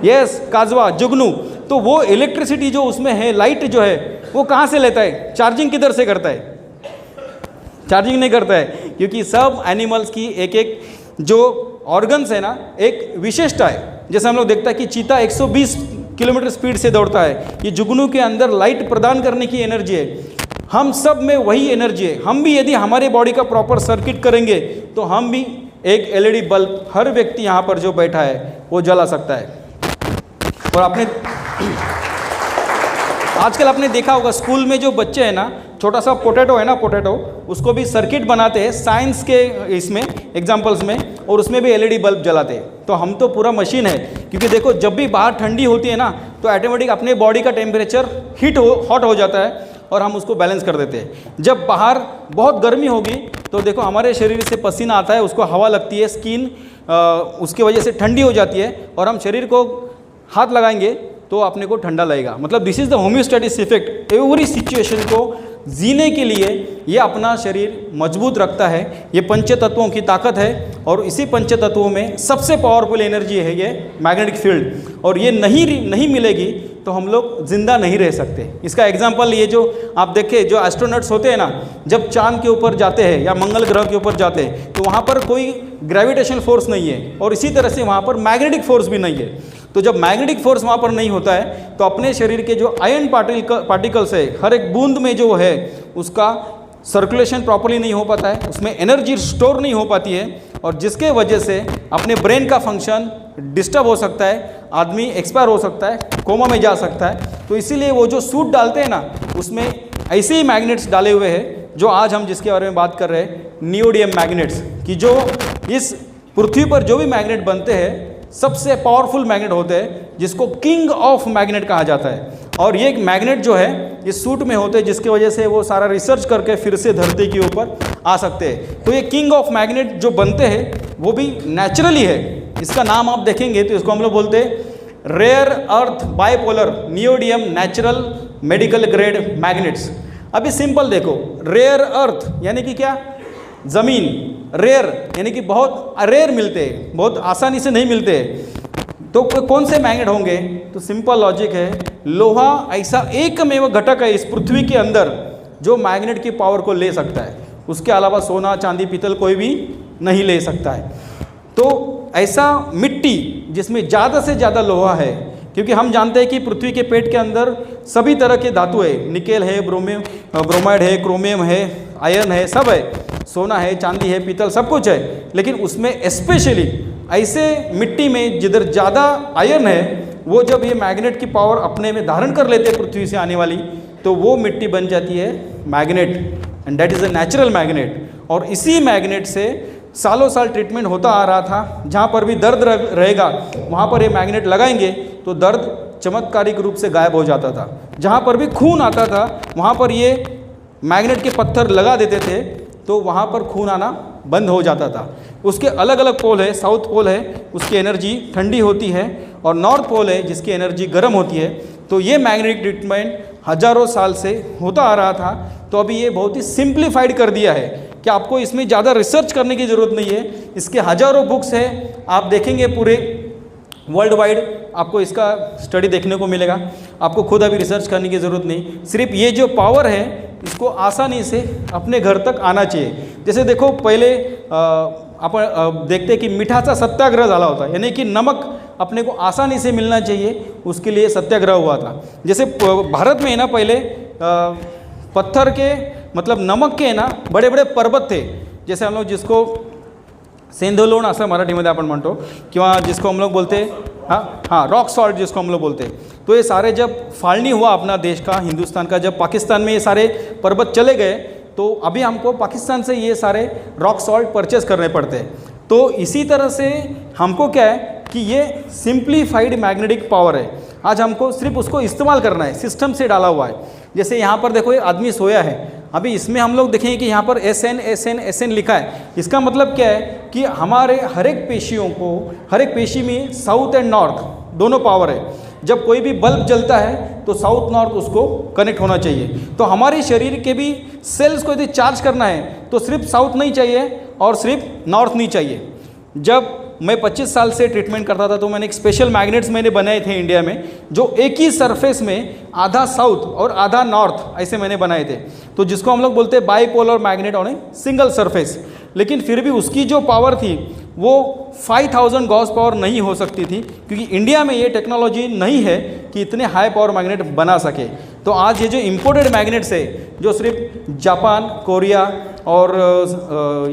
यस, काजवा, जुगनू। तो वो इलेक्ट्रिसिटी जो उसमें है, लाइट जो है, वो कहाँ से लेता है? चार्जिंग किधर से करता है? चार्जिंग नहीं करता है, क्योंकि सब एनिमल्स की एक एक जो ऑर्गन्स है ना, एक विशेषता है। जैसे हम लोग देखता है कि चीता 120 किलोमीटर स्पीड से दौड़ता है, ये जुगनू के अंदर लाइट प्रदान करने की एनर्जी है। हम सब में वही एनर्जी है। हम भी यदि हमारे बॉडी का प्रॉपर सर्किट करेंगे तो हम भी एक एलईडी बल्ब, हर व्यक्ति यहाँ पर जो बैठा है वो जला सकता है। और आपने आजकल आपने देखा होगा स्कूल में जो बच्चे हैं ना, छोटा सा पोटैटो है ना, पोटैटो, उसको भी सर्किट बनाते हैं साइंस के इसमें एग्जांपल्स में, और उसमें भी एलईडी बल्ब जलाते हैं। तो हम तो पूरा मशीन है, क्योंकि देखो जब भी बाहर ठंडी होती है ना, तो ऑटोमेटिक अपने बॉडी का टेम्परेचर हॉट हो जाता है और हम उसको बैलेंस कर देते हैं। जब बाहर बहुत गर्मी होगी तो देखो हमारे शरीर से पसीना आता है, उसको हवा लगती है, स्किन उसकी वजह से ठंडी हो जाती है, और हम शरीर को हाथ लगाएंगे तो अपने को ठंडा लगेगा। मतलब this is the homeostasis effect. Every situation को जीने के लिए ये अपना शरीर मजबूत रखता है। ये पंच तत्वों की ताकत है, और इसी पंच तत्वों में सबसे पावरफुल एनर्जी है ये मैग्नेटिक फील्ड। और ये नहीं मिलेगी तो हम लोग जिंदा नहीं रह सकते। इसका एग्जांपल ये जो आप देखें, जो एस्ट्रोनॉट्स होते हैं ना, जब चांद के ऊपर जाते हैं या मंगल ग्रह के ऊपर जाते हैं, तो वहाँ पर कोई ग्रेविटेशनल फोर्स नहीं है, और इसी तरह से वहाँ पर मैग्नेटिक फोर्स भी नहीं है। तो जब मैग्नेटिक फोर्स वहाँ पर नहीं होता है तो अपने शरीर के जो आयन पार्टिकल्स है, हर एक बूंद में जो है उसका सर्कुलेशन प्रॉपर्ली नहीं हो पाता है, उसमें एनर्जी स्टोर नहीं हो पाती है, और जिसके वजह से अपने ब्रेन का फंक्शन डिस्टर्ब हो सकता है, आदमी एक्सपायर हो सकता है, कोमा में जा सकता है। तो इसीलिए वो जो सूट डालते हैं ना, उसमें ऐसे ही मैग्नेट्स डाले हुए हैं जो आज हम जिसके बारे में बात कर रहे हैं, नियोडियम मैग्नेट्स, कि जो इस पृथ्वी पर जो भी मैग्नेट बनते हैं सबसे पावरफुल मैग्नेट होते हैं, जिसको किंग ऑफ मैग्नेट कहा जाता है। और ये मैग्नेट जो है इस सूट में होते हैं, जिसकी वजह से वो सारा रिसर्च करके फिर से धरती के ऊपर आ सकते हैं। तो ये किंग ऑफ मैग्नेट जो बनते हैं वो भी नेचुरली है। इसका नाम आप देखेंगे तो इसको हम लोग बोलते हैं rare earth bipolar neodymium natural medical grade magnets. अभी सिंपल देखो, रेयर अर्थ यानी कि क्या? ज़मीन। रेयर यानी कि बहुत रेयर मिलते हैं, बहुत आसानी से नहीं मिलते। तो कौन से मैग्नेट होंगे? तो सिंपल लॉजिक है, लोहा ऐसा एकमेव घटक है इस पृथ्वी के अंदर जो मैग्नेट की पावर को ले सकता है। उसके अलावा सोना, चांदी, पीतल कोई भी नहीं ले सकता है। तो ऐसा मिट्टी जिसमें ज़्यादा से ज़्यादा लोहा है, क्योंकि हम जानते हैं कि पृथ्वी के पेट के अंदर सभी तरह के धातु है, निकेल है, ब्रोमाइड है, क्रोमियम है, आयरन है, सब है, सोना है, चांदी है, पीतल, सब कुछ है। लेकिन उसमें स्पेशली ऐसे मिट्टी में जिधर ज़्यादा आयरन है, वो जब ये मैग्नेट की पावर अपने में धारण कर लेते हैं पृथ्वी से आने वाली, तो वो मिट्टी बन जाती है magnet, and that is a natural magnet. और इसी मैग्नेट से सालों साल ट्रीटमेंट होता आ रहा था। जहाँ पर भी दर्द रहेगा वहाँ पर ये मैग्नेट लगाएंगे तो दर्द चमत्कारिक रूप से गायब हो जाता था। जहाँ पर भी खून आता था वहाँ पर ये मैग्नेट के पत्थर लगा देते थे तो वहाँ पर खून आना बंद हो जाता था। उसके अलग अलग पोल है, साउथ पोल है उसकी एनर्जी ठंडी होती है, और नॉर्थ पोल है जिसकी एनर्जी गर्म होती है। तो ये मैग्नेटिक ट्रीटमेंट हज़ारों साल से होता आ रहा था। तो अभी ये बहुत ही सिंप्लीफाइड कर दिया है कि आपको इसमें ज़्यादा रिसर्च करने की ज़रूरत नहीं है। इसके हज़ारों बुक्स है, आप देखेंगे पूरे वर्ल्ड वाइड आपको इसका स्टडी देखने को मिलेगा। आपको खुद अभी रिसर्च करने की ज़रूरत नहीं, सिर्फ ये जो पावर है इसको आसानी से अपने घर तक आना चाहिए। जैसे देखो पहले आपण देखते कि मिठाचा सत्याग्रह झाला होता, यानी कि नमक अपने को आसानी से मिलना चाहिए, उसके लिए सत्याग्रह हुआ था। जैसे भारत में है ना पहले पत्थर के मतलब नमक के ना बड़े बड़े पर्वत थे, जैसे हम लोग जिसको सेंधलोण असं मराठीमध्ये आपण म्हणतो, किंवा जिसको हम लोग बोलते हाँ रॉक सॉल्ट जिसको हम लोग बोलते। तो ये सारे जब फाड़नी हुआ अपना देश का, हिंदुस्तान का, जब पाकिस्तान में ये सारे पर्वत चले गए तो अभी हमको पाकिस्तान से ये सारे रॉक सॉल्ट परचेस करने पड़ते हैं। तो इसी तरह से हमको क्या है कि ये सिंप्लीफाइड मैग्नेटिक पावर है, आज हमको सिर्फ उसको इस्तेमाल करना है, सिस्टम से डाला हुआ है। जैसे यहाँ पर देखो ये आदमी सोया है, अभी इसमें हम लोग देखेंगे कि यहाँ पर SN लिखा है। इसका मतलब क्या है कि हमारे हर एक पेशियों को, हर एक पेशी में साउथ एंड नॉर्थ दोनों पावर है। जब कोई भी बल्ब जलता है तो साउथ नॉर्थ उसको कनेक्ट होना चाहिए। तो हमारे शरीर के भी सेल्स को यदि चार्ज करना है तो सिर्फ साउथ नहीं चाहिए और सिर्फ नॉर्थ नहीं चाहिए। जब मैं 25 साल से ट्रीटमेंट करता था तो मैंने एक स्पेशल मैग्नेट्स मैंने बनाए थे इंडिया में, जो एक ही सरफेस में आधा साउथ और आधा नॉर्थ ऐसे मैंने बनाए थे। तो जिसको हम लोग बोलते हैं bipolar magnet on a single surface. लेकिन फिर भी उसकी जो पावर थी वो 5000 गॉस पावर नहीं हो सकती थी, क्योंकि इंडिया में ये टेक्नोलॉजी नहीं है कि इतने हाई पावर मैग्नेट बना सके। तो आज ये जो इम्पोर्टेड मैग्नेट्स है, जो सिर्फ जापान, कोरिया और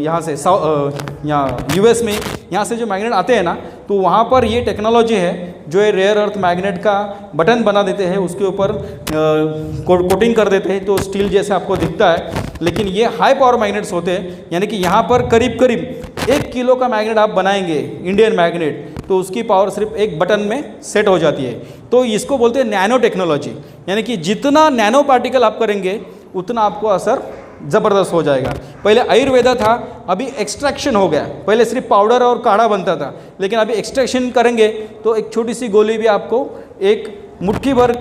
यहाँ से यहाँ US में यहाँ से जो मैग्नेट आते हैं ना, तो वहाँ पर ये टेक्नोलॉजी है जो ये रेयर अर्थ मैग्नेट का बटन बना देते हैं, उसके ऊपर कोटिंग कर देते हैं तो स्टील जैसे आपको दिखता है। लेकिन ये हाई पावर मैग्नेट्स होते हैं, यानी कि यहाँ पर करीब करीब 1 किलो का मैग्नेट आप बनाएंगे इंडियन मैग्नेट, तो उसकी पावर सिर्फ एक बटन में सेट हो जाती है। तो इसको बोलते हैं नैनो टेक्नोलॉजी, यानी कि जितना नैनो पार्टिकल आप करेंगे उतना आपको असर ज़बरदस्त हो जाएगा। पहले आयुर्वेदा था, अभी एक्सट्रैक्शन हो गया। पहले सिर्फ पाउडर और काढ़ा बनता था, लेकिन अभी एक्सट्रैक्शन करेंगे तो एक छोटी सी गोली भी आपको एक मुट्ठी भर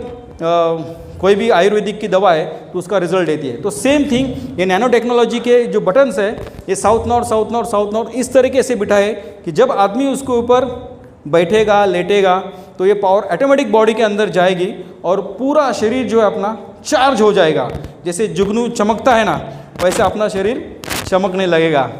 कोई भी आयुर्वेदिक की दवा है तो उसका रिजल्ट देती है। तो सेम थिंग ये नैनो टेक्नोलॉजी के जो बटन्स है, ये south north south north south north इस तरीके से बिठाए कि जब आदमी उसके ऊपर बैठेगा, लेटेगा, तो ये पावर ऑटोमेटिक बॉडी के अंदर जाएगी और पूरा शरीर जो है अपना चार्ज हो जाएगा। जैसे जुगनू चमकता है ना, वैसे अपना शरीर चमकने लगेगा।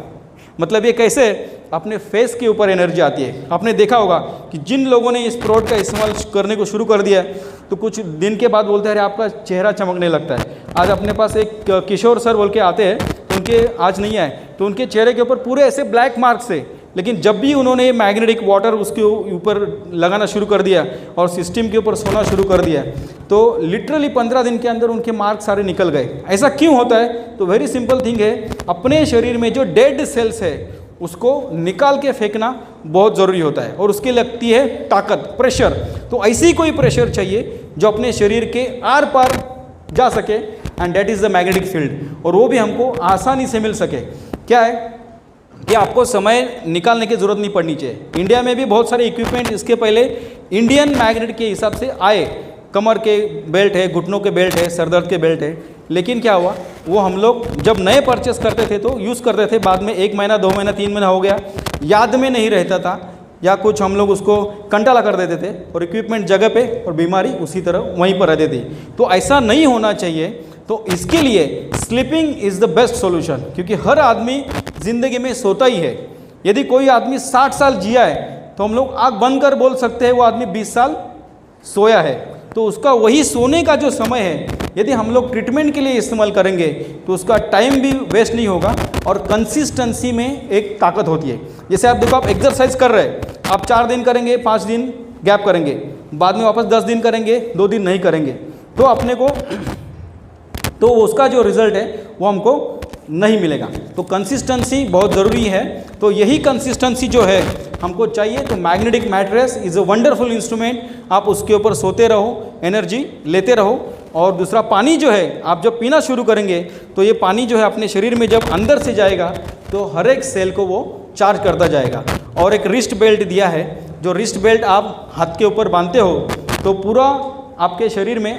मतलब ये कैसे अपने फेस के ऊपर एनर्जी आती है। आपने देखा होगा कि जिन लोगों ने इस प्रोडक्ट का इस्तेमाल करने को शुरू कर दिया है तो कुछ दिन के बाद बोलते हैं अरे आपका चेहरा चमकने लगता है। आज अपने पास एक किशोर सर बोल के आते हैं, तो उनके आज नहीं आए, तो उनके चेहरे के ऊपर पूरे ऐसे ब्लैक मार्क्स थे। लेकिन जब भी उन्होंने मैग्नेटिक वाटर उसके ऊपर लगाना शुरू कर दिया और सिस्टम के ऊपर सोना शुरू कर दिया, तो लिटरली 15 दिन के अंदर उनके मार्क्स सारे निकल गए। ऐसा क्यों होता है? तो वेरी सिंपल थिंग है, अपने शरीर में जो डेड सेल्स है उसको निकाल के फेंकना बहुत ज़रूरी होता है, और उसकी लगती है ताकत, प्रेशर। तो ऐसी कोई प्रेशर चाहिए जो अपने शरीर के आर पार जा सके, and that is the magnetic field, और वो भी हमको आसानी से मिल सके। क्या है कि आपको समय निकालने की ज़रूरत नहीं पड़नी चाहिए। इंडिया में भी बहुत सारे इक्विपमेंट इसके पहले इंडियन मैग्नेट के हिसाब से आए, कमर के बेल्ट है, घुटनों के बेल्ट है, सरदर्द के बेल्ट है। लेकिन क्या हुआ, वो हम लोग जब नए परचेस करते थे तो यूज़ करते थे, बाद में 1 महीना 2 महीना 3 महीना हो गया, याद में नहीं रहता था, या कुछ हम लोग उसको कंटाला कर देते थे और इक्विपमेंट जगह पे और बीमारी उसी तरह वहीं पर रहती थी। तो ऐसा नहीं होना चाहिए। तो इसके लिए sleeping is the best solution, क्योंकि हर आदमी ज़िंदगी में सोता ही है। यदि कोई आदमी 60 साल जिया है तो हम लोग आँख बंद कर बोल सकते हैं वो आदमी 20 साल सोया है। तो उसका वही सोने का जो समय है, यदि हम लोग ट्रीटमेंट के लिए इस्तेमाल करेंगे तो उसका टाइम भी वेस्ट नहीं होगा, और कंसिस्टेंसी में एक ताकत होती है। जैसे आप देखो, आप एक्सरसाइज कर रहे हैं, आप 4 दिन करेंगे, 5 दिन गैप करेंगे, बाद में वापस 10 दिन करेंगे, 2 दिन नहीं करेंगे, तो अपने को तो उसका जो रिजल्ट है वो हमको नहीं मिलेगा। तो कंसिस्टेंसी बहुत ज़रूरी है। तो यही कंसिस्टेंसी जो है हमको चाहिए। तो magnetic mattress is a wonderful instrument. आप उसके ऊपर सोते रहो, एनर्जी लेते रहो। और दूसरा, पानी जो है आप जब पीना शुरू करेंगे तो ये पानी जो है अपने शरीर में जब अंदर से जाएगा तो हर एक सेल को वो चार्ज करता जाएगा। और एक रिस्ट बेल्ट दिया है, जो रिस्ट बेल्ट आप हाथ के ऊपर बांधते हो तो पूरा आपके शरीर में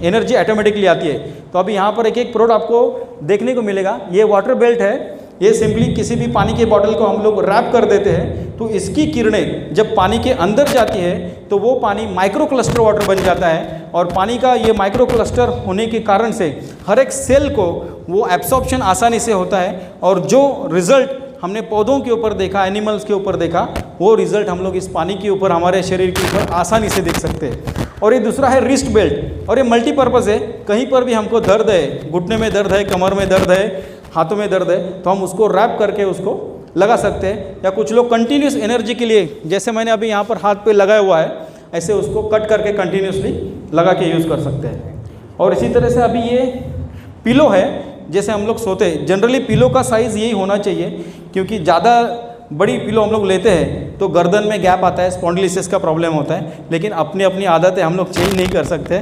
एनर्जी ऑटोमेटिकली आती है। तो अभी यहाँ पर एक एक प्रोडक्ट आपको देखने को मिलेगा। ये वाटर बेल्ट है, ये सिंपली किसी भी पानी के बॉटल को हम लोग रैप कर देते हैं तो इसकी किरणें जब पानी के अंदर जाती है तो वो पानी माइक्रो क्लस्टर वाटर बन जाता है, और पानी का ये माइक्रो क्लस्टर होने के कारण से हर एक सेल को वो एब्सॉर्प्शन आसानी से होता है, और जो रिज़ल्ट हमने पौधों के ऊपर देखा, एनिमल्स के ऊपर देखा, वो रिज़ल्ट हम लोग इस पानी के ऊपर, हमारे शरीर के ऊपर आसानी से देख सकते हैं। और ये दूसरा है रिस्ट बेल्ट, और ये मल्टीपर्पज़ है। कहीं पर भी हमको दर्द है, घुटने में दर्द है, कमर में दर्द है, हाथों में दर्द है, तो हम उसको रैप करके उसको लगा सकते हैं। या कुछ लोग कंटिन्यूस एनर्जी के लिए, जैसे मैंने अभी यहाँ पर हाथ पे लगाया हुआ है, ऐसे उसको कट करके कंटिन्यूसली लगा के यूज़ कर सकते हैं। और इसी तरह से अभी ये पिलो है, जैसे हम लोग सोते हैं, जनरली पिलो का साइज़ यही होना चाहिए, क्योंकि ज़्यादा बड़ी पिलो हम लोग लेते हैं तो गर्दन में गैप आता है, स्पॉन्डिलिसिस का प्रॉब्लम होता है। लेकिन अपनी अपनी आदत है, हम लोग चेंज नहीं कर सकते,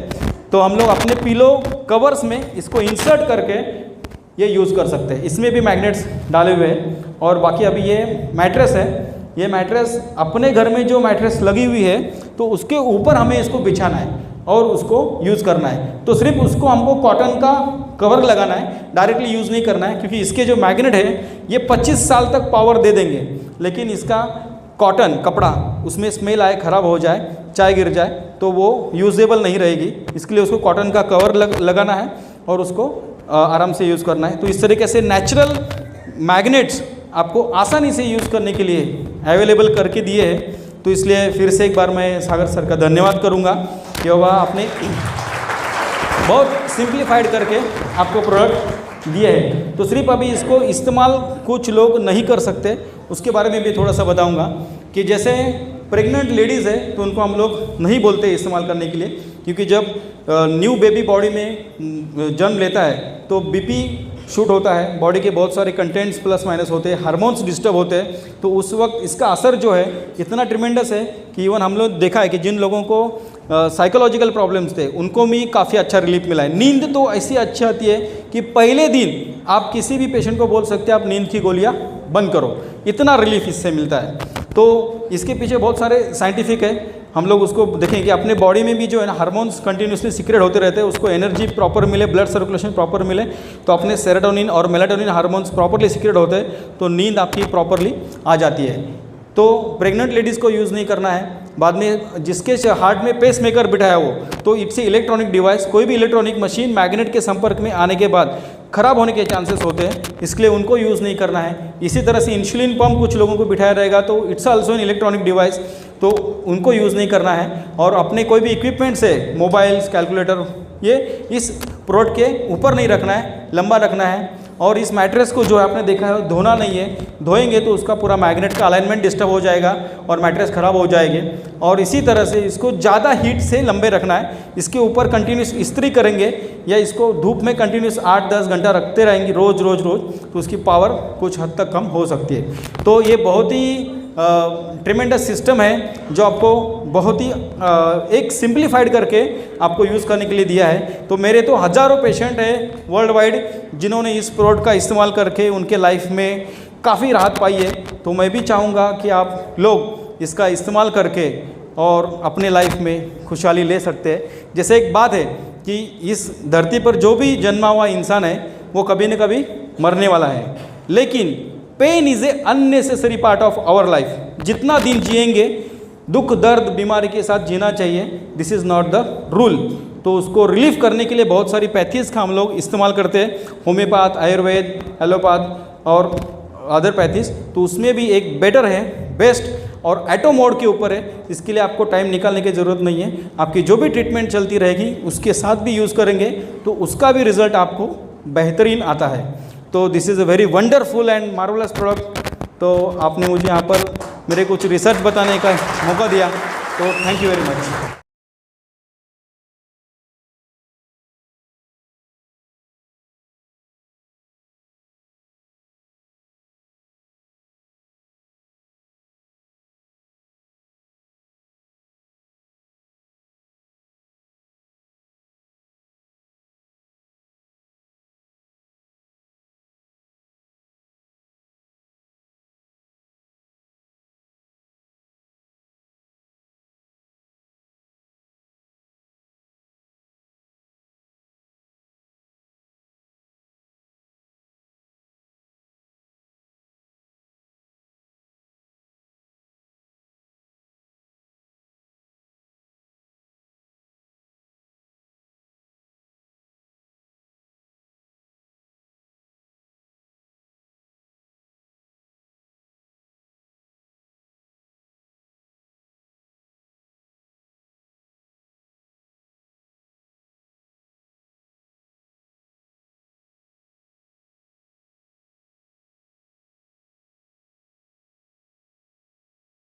तो हम लोग अपने पिलो कवर्स में इसको इंसर्ट करके ये यूज़ कर सकते हैं। इसमें भी मैग्नेट्स डाले हुए हैं। और बाकी अभी ये मैट्रेस है, ये मैट्रेस अपने घर में जो मैट्रेस लगी हुई है तो उसके ऊपर हमें इसको बिछाना है और उसको यूज़ करना है। तो सिर्फ उसको हमको कॉटन का कवर लगाना है, डायरेक्टली यूज़ नहीं करना है, क्योंकि इसके जो मैग्नेट है ये 25 साल तक पावर दे देंगे, लेकिन इसका कॉटन कपड़ा उसमें स्मेल आए, ख़राब हो जाए, चाय गिर जाए तो वो यूजेबल नहीं रहेगी। इसके लिए उसको कॉटन का कवर लगाना है और उसको आराम से यूज़ करना है। तो इस तरीके से नेचुरल मैग्नेट्स आपको आसानी से यूज़ करने के लिए अवेलेबल करके दिए हैं। तो इसलिए फिर से एक बार मैं सागर सर का धन्यवाद करूंगा कि वह आपने बहुत सिंप्लीफाइड करके आपको प्रोडक्ट दिए हैं। तो सिर्फ अभी इसको इस्तेमाल कुछ लोग नहीं कर सकते, उसके बारे में भी थोड़ा सा बताऊंगा कि जैसे प्रेग्नेंट लेडीज़ है तो उनको हम लोग नहीं बोलते इस्तेमाल करने के लिए, क्योंकि जब न्यू बेबी बॉडी में जन्म लेता है तो बीपी शूट होता है, बॉडी के बहुत सारे कंटेंट्स प्लस माइनस होते हैं, हार्मोन्स डिस्टर्ब होते हैं, तो उस वक्त इसका असर जो है इतना ट्रिमेंडस है कि इवन हम लोग देखा है कि जिन लोगों को साइकोलॉजिकल प्रॉब्लम्स थे उनको भी काफ़ी अच्छा रिलीफ मिला है। नींद तो ऐसी अच्छी आती है कि पहले दिन आप किसी भी पेशेंट को बोल सकते हैं आप नींद की गोलियाँ बंद करो, इतना रिलीफ इससे मिलता है। तो इसके पीछे बहुत सारे साइंटिफिक है, हम लोग उसको देखें कि अपने बॉडी में भी जो है ना हार्मोन्स कंटिन्यूसली सीक्रेट होते रहते हैं, उसको एनर्जी प्रॉपर मिले, ब्लड सर्कुलेशन प्रॉपर मिले, तो अपने सेरोटोनिन और मेलाटोनिन हार्मोन्स प्रॉपरली सीक्रेट होते हैं तो नींद आपकी प्रॉपरली आ जाती है। तो प्रेग्नेंट लेडीज़ को यूज़ नहीं करना है। बाद में जिसके हार्ट में पेस मेकर बिठाया हो तो इससे इलेक्ट्रॉनिक डिवाइस, कोई भी इलेक्ट्रॉनिक मशीन मैग्नेट के संपर्क में आने के बाद खराब होने के चांसेस होते हैं, इसलिए उनको यूज़ नहीं करना है। इसी तरह से इंसुलिन पंप कुछ लोगों को बिठाया रहेगा तो it's also an electronic device, तो उनको यूज़ नहीं करना है। और अपने कोई भी इक्विपमेंट से मोबाइल्स, कैलकुलेटर, ये इस प्रोडक्ट के ऊपर नहीं रखना है, लंबा रखना है। और इस मैट्रेस को जो है आपने देखा है धोना नहीं है, धोएंगे तो उसका पूरा मैग्नेट का अलाइनमेंट डिस्टर्ब हो जाएगा और मैट्रेस ख़राब हो जाएगी। और इसी तरह से इसको ज़्यादा हीट से लंबे रखना है, इसके ऊपर कंटिन्यूस इस्त्री करेंगे या इसको धूप में कंटिन्यूस 8-10 घंटा रखते रहेंगे रोज़ तो उसकी पावर कुछ हद तक कम हो सकती है। तो ये बहुत ही ट्रिमेंडस सिस्टम है जो आपको बहुत ही एक सिंप्लीफाइड करके आपको यूज़ करने के लिए दिया है। तो मेरे तो हज़ारों पेशेंट हैं वर्ल्ड वाइड जिन्होंने इस प्रोडक्ट का इस्तेमाल करके उनके लाइफ में काफ़ी राहत पाई है। तो मैं भी चाहूँगा कि आप लोग इसका इस्तेमाल करके और अपने लाइफ में खुशहाली ले सकते हैं। जैसे एक बात है कि इस धरती पर जो भी जन्मा हुआ इंसान है वो कभी न कभी मरने वाला है, लेकिन pain is a unnecessary part of our life. जितना दिन जिएंगे दुख दर्द बीमारी के साथ जीना चाहिए, this is not the rule. तो उसको रिलीफ करने के लिए बहुत सारी पैथीज़ का हम लोग इस्तेमाल करते हैं, होम्योपैथ, आयुर्वेद, एलोपैथ और अदर पैथीज़। तो उसमें भी एक बेटर है, बेस्ट और एटो मोड के ऊपर है। इसके लिए आपको टाइम निकालने की ज़रूरत नहीं है, आपकी जो भी ट्रीटमेंट चलती रहेगी उसके साथ भी यूज़ करेंगे तो उसका भी रिज़ल्ट आपको बेहतरीन आता है। तो this is a very wonderful and marvellous product. तो आपने मुझे यहाँ पर मेरे कुछ रिसर्च बताने का मौका दिया, तो थैंक यू वेरी मच।